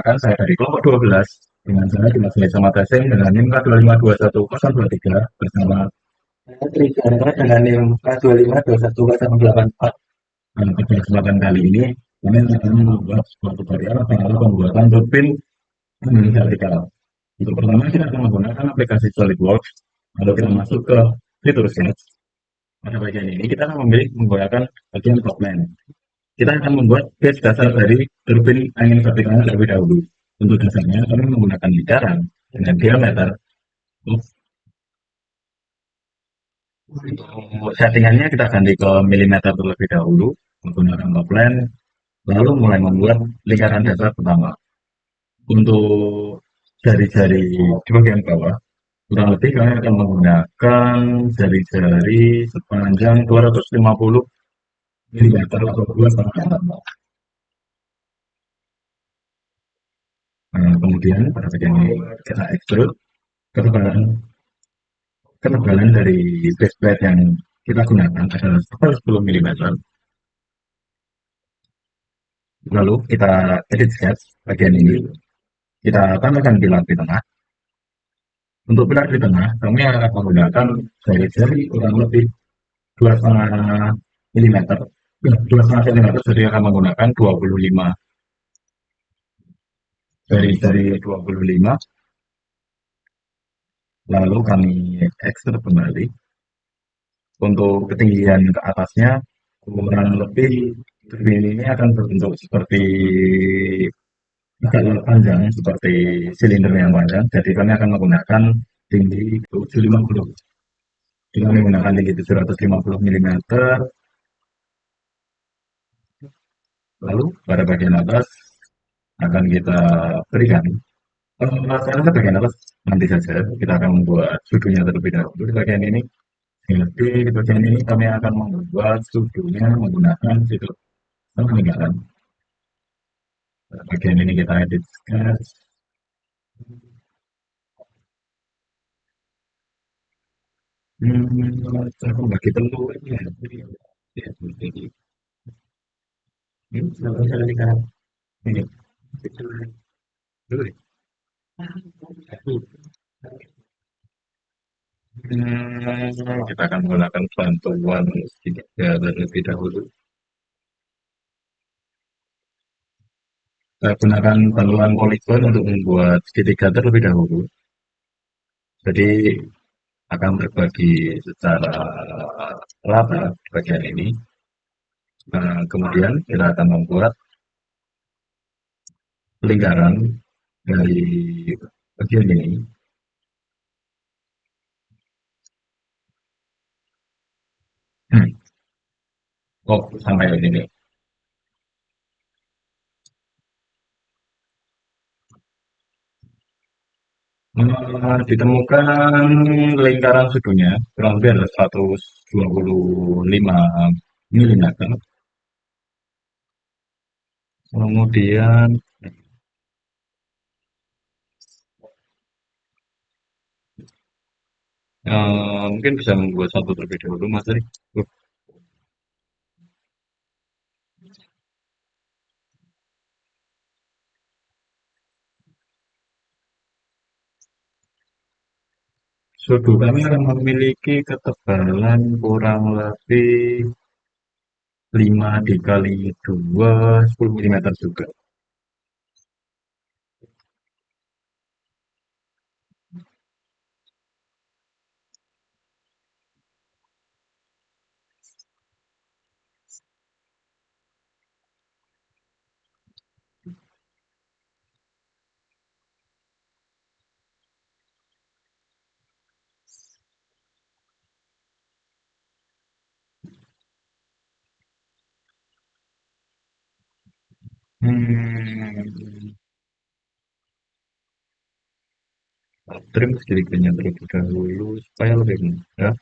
menggunakan saya dari kelompok 12 dengan saya Dimas sama Tasing dengan NIM K25210203 bersama saya Trigandra dengan NIM K252184. Pada kesempatan kali ini kami akan membuat sebuah tutorial tentang pembuatan turbin vertikal. Untuk pertama kita akan menggunakan aplikasi SolidWorks. Lalu kita masuk ke fitur sketch. Pada bagian ini kita akan menggunakan bagian top plane. Kita akan membuat base dasar dari turbin angin vertikalnya terlebih dahulu. Untuk dasarnya kami menggunakan lingkaran dengan diameter. Untuk settingannya kita ganti ke milimeter terlebih dahulu menggunakan top plane. Lalu mulai membuat lingkaran dasar pertama. Untuk jari-jari di bagian bawah kurang lebih kami akan menggunakan jari-jari sepanjang 250 milimeter atau 2,5. Nah, kemudian pada bagian ini kita extrude ketebalan ketebalan dari base plate yang kita gunakan adalah 10 milimeter. Lalu kita edit sketch bagian ini. Kita tambahkan pilar di tengah. Untuk pilar di tengah, kami akan menggunakan jari-jari kurang lebih 2,5 milimeter. 2,5 cm, jadi akan menggunakan 25 dari 25. Lalu kami ekstrak kembali. Untuk ketinggian ke atasnya kurang lebih turbin ini akan berbentuk seperti agak panjang seperti silinder yang panjang. Jadi kami akan menggunakan tinggi 750. Dengan menggunakan tinggi 750 milimeter. Lalu pada bagian atas akan kita berikan masalah bagian atas nanti saja. Kita akan membuat sudutnya terlebih dahulu di bagian ini. Jadi di bagian ini kami akan membuat sudutnya menggunakan situ peninggalan. Bagian ini kita edit sketch. Saya bagi telur ya. Ya, jadi ini saya lihat ini. Dulu. Kita akan menggunakan bantuan segitiga terlebih dahulu. Saya gunakan bantuan poligon untuk membuat segitiga terlebih dahulu. Jadi akan terbagi secara rata di bagian ini. Nah, kemudian kita akan membuat lingkaran dari bagian ini. Oh, sampai di sini. Ditemukan lingkaran sudutnya kurang lebih ada 125 milimeter. Kemudian mungkin bisa membuat satu terlebih dahulu, Mas Ari. Sudut kami akan memiliki ketebalan kurang lebih 5 dikali 2, 10 milimeter juga. Hmm, trim sedikitnya terlebih dahulu supaya lebih mudah.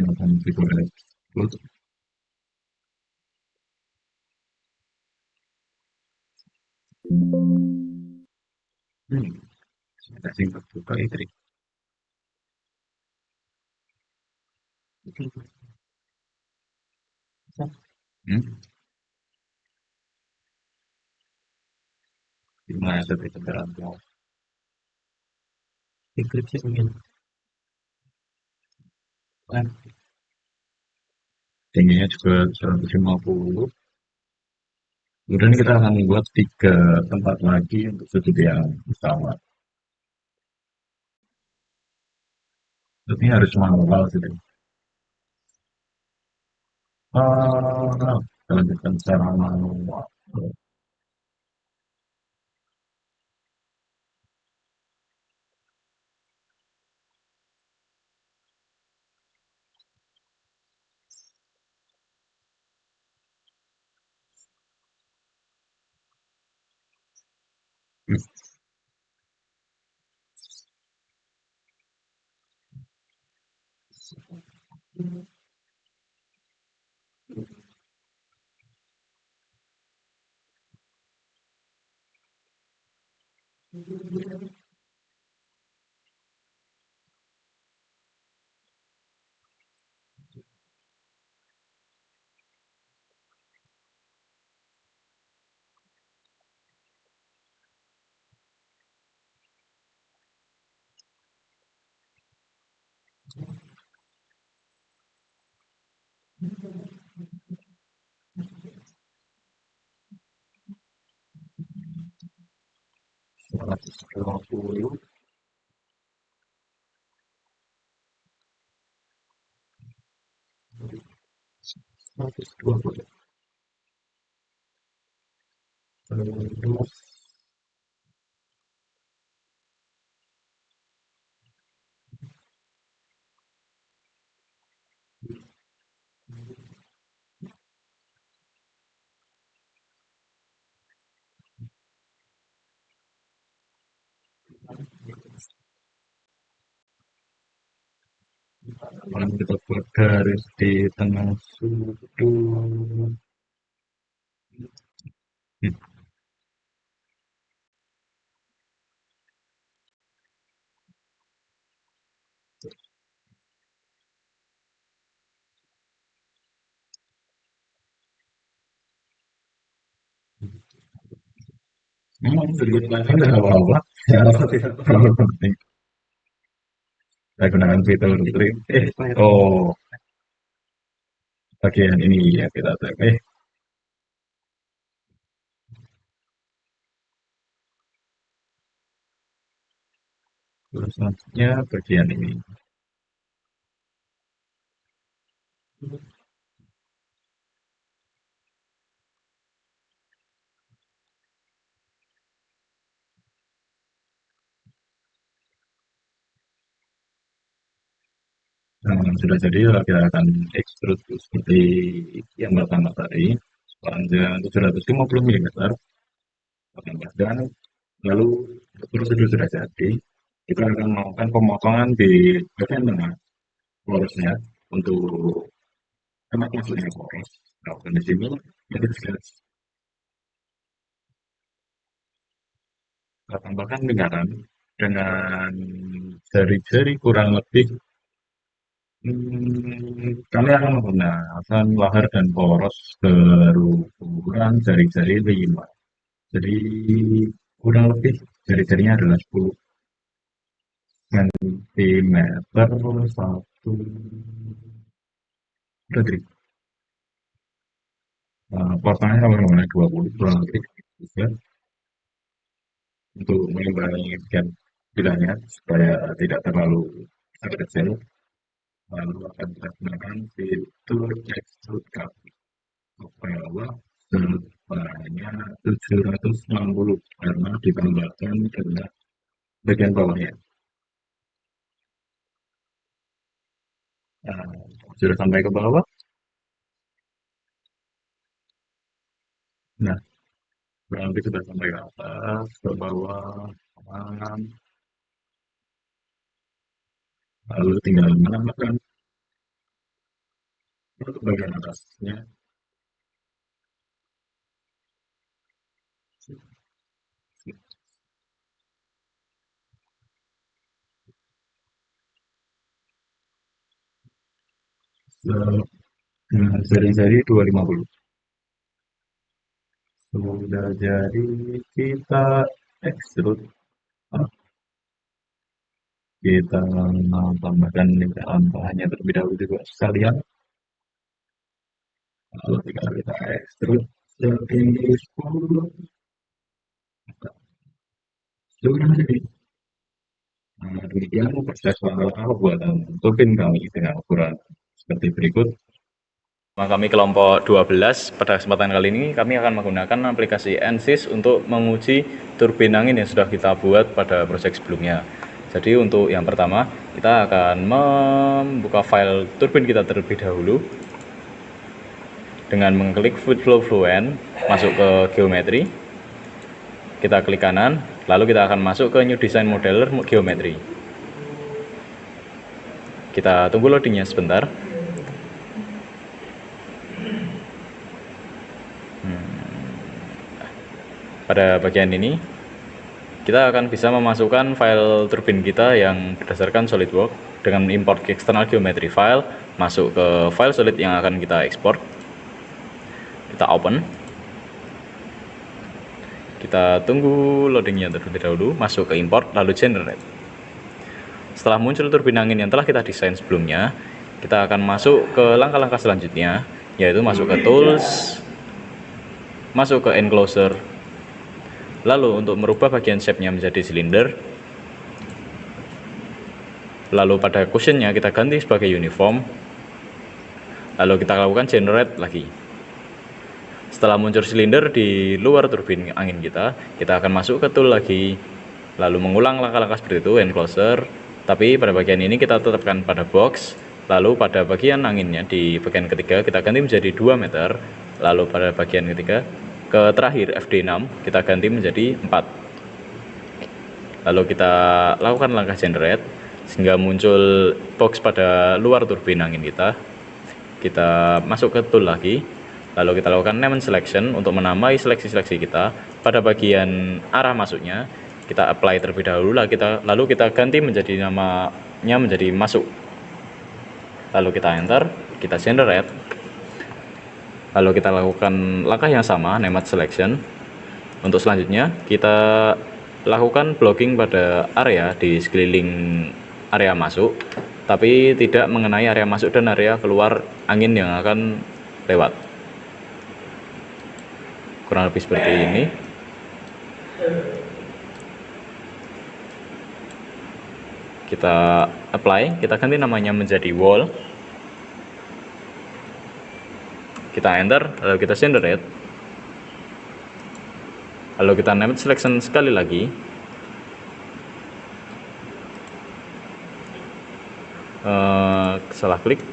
Akan fitur. Ada singkat juga itu. Hmm, gimana tuh itu berapa? Skripsi ingin kan tingginya juga 150. Kemudian kita akan membuat 3 tempat lagi untuk sudut yang pesawat. Ini harus manual sih. Lanjutkan secara manual. Seratus dua puluh, 120. Terus, kalau kita buat garis di tengah sudut. Memang sudut pandang tidak apa-apa. Ya, tidak terlalu penting. Saya gunakan fitur trim. Oh, bagian ini ya kita tag. Terus selanjutnya bagian ini. Nah, sudah jadi ya kita akan extrude seperti yang pertama tadi sepanjang 750 mm dan lalu prosedur sudah jadi kita akan melakukan pemotongan di bagian tengah porosnya untuk tempat masuknya poros. Nah, di sini kita bisa tambahkan lingkaran dengan jari-jari kurang lebih. Kami akan menggunakan lahar dan poros berukuran jari-jari 5. Jadi kurang lebih jari-jarinya adalah 10 cm satu. Berarti potongnya kalau menggunakan 20 kurang lebih juga untuk mengimbangi bagian bilanya supaya tidak terlalu sangat kecil. Lalu akan kita gunakan fitur extrude cut ke bawah sebanyak 760 karena ditambahkan dengan bagian bawahnya. Nah, sudah sampai ke bawah. Nah, kurang lebih sudah sampai ke atas, ke bawah, kanan, lalu tinggal menambahkan untuk bagian atasnya. dengan seri-seri 250. Sudah jadi, kita extrude. Kita tambahkan dalam bahannya terlebih dahulu juga sekalian. Lalu kita extrude setinggi 10. Sudah jadi. Nah, demikian proses pembuatan turbin kami dengan ukuran seperti berikut. Kami kelompok 12, pada kesempatan kali ini kami akan menggunakan aplikasi NSYS untuk menguji turbin angin yang sudah kita buat pada proyek sebelumnya. Jadi untuk yang pertama, kita akan membuka file turbin kita terlebih dahulu dengan mengklik Flow Fluent, masuk ke geometri, kita klik kanan, lalu kita akan masuk ke New Design Modeler Geometry. Kita tunggu loadingnya sebentar. Pada bagian ini kita akan bisa memasukkan file turbin kita yang berdasarkan SolidWorks dengan import external geometry file, masuk ke file solid yang akan kita ekspor. Kita open, kita tunggu loadingnya terlebih dahulu, masuk ke import lalu generate. Setelah muncul turbin angin yang telah kita desain sebelumnya, kita akan masuk ke langkah-langkah selanjutnya, yaitu masuk ke tools, masuk ke enclosure. Lalu untuk merubah bagian shape-nya menjadi silinder, lalu pada cushionnya kita ganti sebagai uniform, lalu kita lakukan generate lagi. Setelah muncul silinder di luar turbin angin kita akan masuk ke tool lagi, lalu mengulang langkah-langkah seperti itu, enclosure, tapi pada bagian ini kita tetapkan pada box, lalu pada bagian anginnya di bagian ketiga kita ganti menjadi 2 meter, lalu pada bagian ketiga ke terakhir FD6 kita ganti menjadi 4. Lalu kita lakukan langkah generate sehingga muncul box pada luar turbin angin kita. Kita masuk ke tool lagi, lalu kita lakukan name selection untuk menambahi seleksi-seleksi kita. Pada bagian arah masuknya kita apply terlebih dahulu, lalu kita ganti menjadi namanya menjadi masuk. Lalu kita enter, kita generate. Lalu kita lakukan langkah yang sama, name selection. Untuk selanjutnya kita lakukan blocking pada area di sekeliling area masuk, tapi tidak mengenai area masuk dan area keluar angin yang akan lewat. Kurang lebih seperti ini. Kita apply, kita ganti namanya menjadi wall. Kita enter, lalu kita generate, lalu kita name selection sekali lagi. Salah klik,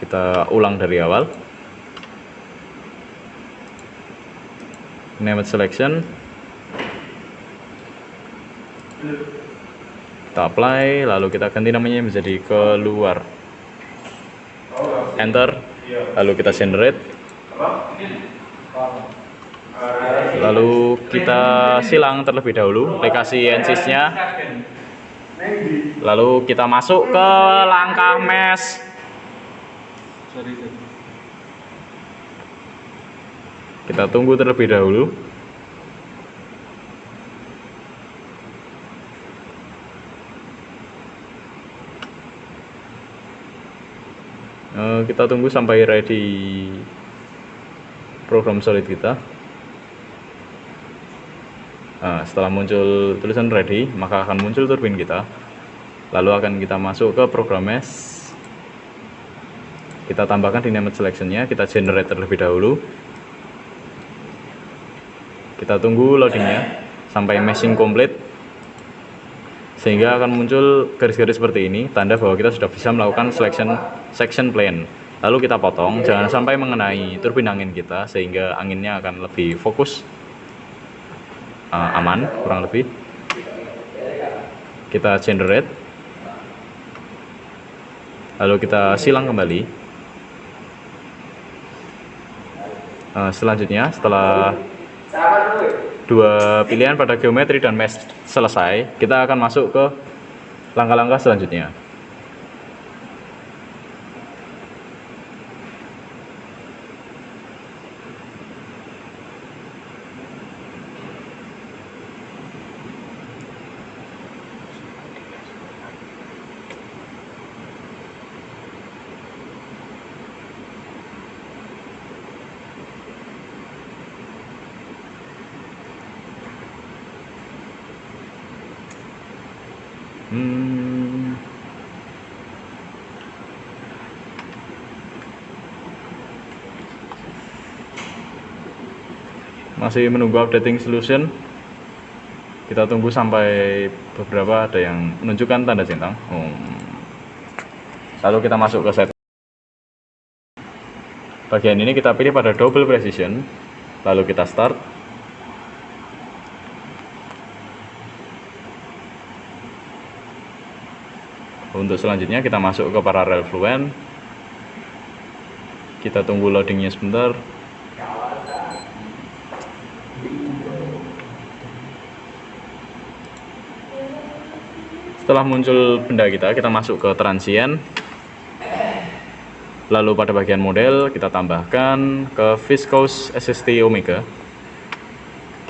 kita ulang dari awal, name selection, kita apply, lalu kita ganti namanya menjadi keluar. Enter, lalu kita generate, lalu kita silang terlebih dahulu aplikasi NSYS-nya, lalu kita masuk ke langkah mesh. Kita tunggu terlebih dahulu. Kita tunggu sampai ready program solid kita. Setelah muncul tulisan ready, maka akan muncul turbin kita. Lalu akan kita masuk ke program mesh. Kita tambahkan di name selection-nya, kita generate terlebih dahulu. Kita tunggu loadingnya sampai meshing complete, sehingga akan muncul garis-garis seperti ini, tanda bahwa kita sudah bisa melakukan section plane. Lalu kita potong, jangan sampai mengenai turbin angin kita, sehingga anginnya akan lebih fokus, aman kurang lebih. Kita generate, lalu kita silang kembali. Selanjutnya, setelah dua pilihan pada geometri dan mesh selesai, kita akan masuk ke langkah-langkah selanjutnya. Masih menunggu updating solution. Kita tunggu sampai beberapa ada yang menunjukkan tanda centang. Lalu kita masuk ke set. Bagian ini kita pilih pada double precision. Lalu kita start. Untuk selanjutnya kita masuk ke parallel fluent. Kita tunggu loadingnya sebentar. Setelah muncul benda kita masuk ke transient. Lalu pada bagian model kita tambahkan ke viscose SST omega.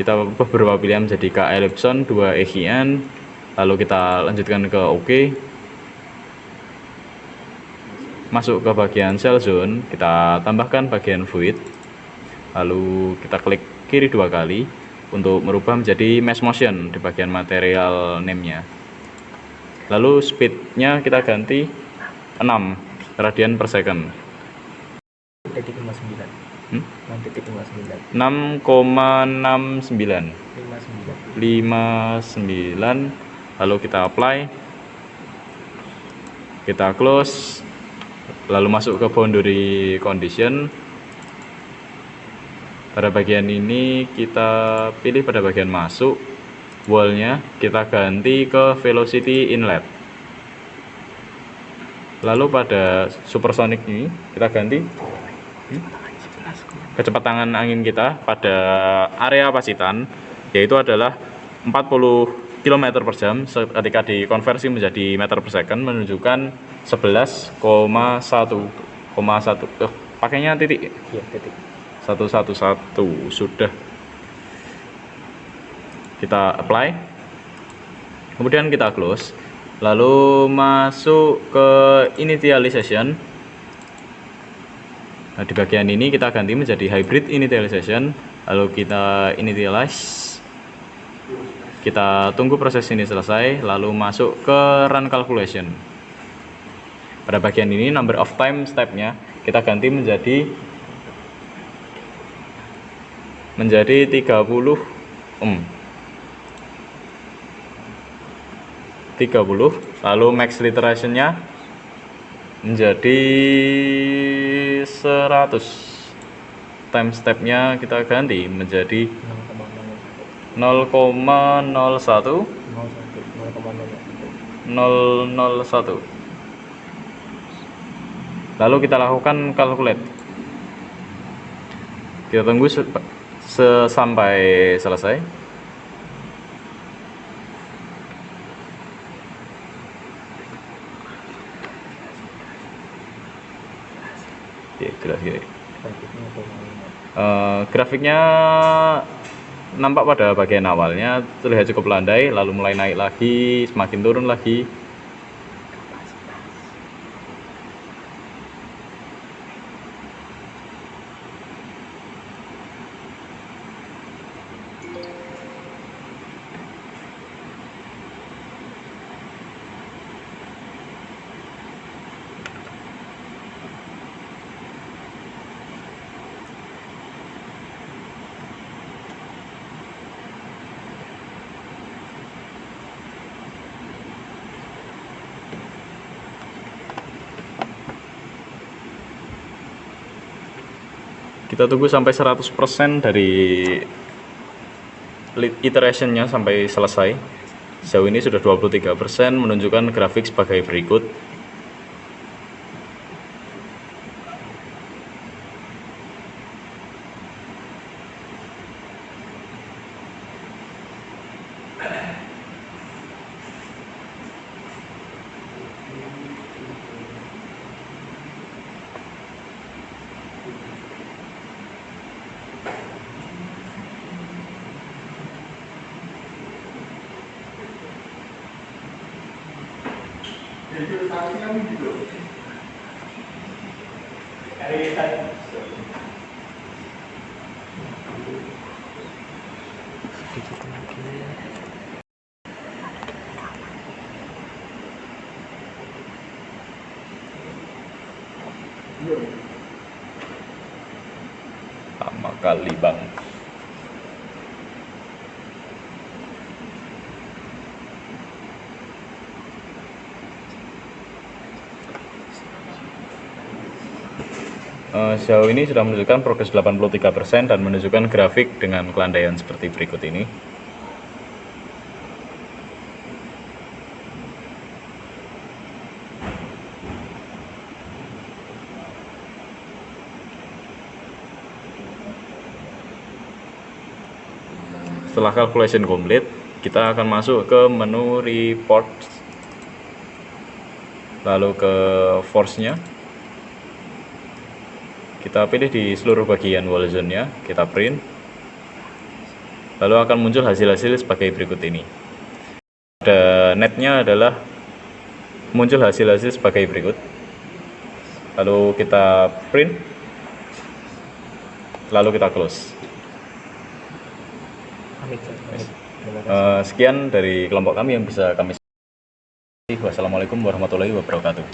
Kita beberapa pilihan menjadi K ellipson 2 EGN. Lalu kita lanjutkan ke OK. Masuk ke bagian cell zone, kita tambahkan bagian fluid. Lalu kita klik kiri 2 kali untuk merubah menjadi mesh motion di bagian material name-nya. Lalu speed-nya kita ganti 6 radian per second. 6,69 59. Lalu kita apply, kita close, lalu masuk ke boundary condition. Pada bagian ini kita pilih pada bagian masuk, wall-nya kita ganti ke velocity inlet. Lalu pada supersonic ini kita ganti kecepatan angin kita pada area pasitan, yaitu adalah 40 km per jam. Ketika dikonversi menjadi meter per second menunjukkan 11,1 pakainya titik ya, titik 111. Sudah kita apply, kemudian kita close, lalu masuk ke initialization. Nah, di bagian ini kita ganti menjadi hybrid initialization. Lalu kita initialize, kita tunggu proses ini selesai, lalu masuk ke run calculation. Pada bagian ini number of time step-nya kita ganti menjadi 30, lalu max iteration-nya menjadi 100. Time step-nya kita ganti menjadi 0,01. Lalu kita lakukan calculate. Kita tunggu sampai selesai. Ya, jelas gini. Grafiknya nampak pada bagian awalnya terlihat cukup landai, lalu mulai naik lagi, semakin turun lagi. Kita tunggu sampai 100% dari iterationnya sampai selesai. Sejauh ini sudah 23%, menunjukkan grafik sebagai berikut. Lama kali bang. Sejauh ini sudah menunjukkan progres 83% dan menunjukkan grafik dengan kelandaian seperti berikut ini. Setelah calculation complete, kita akan masuk ke menu report, lalu ke force-nya. Kita pilih di seluruh bagian wall zone-nya, kita print. Lalu akan muncul hasil-hasil sebagai berikut ini. Pada netnya adalah muncul hasil-hasil sebagai berikut. Lalu kita print, lalu kita close. Sekian dari kelompok kami yang bisa kami. Wassalamualaikum warahmatullahi wabarakatuh.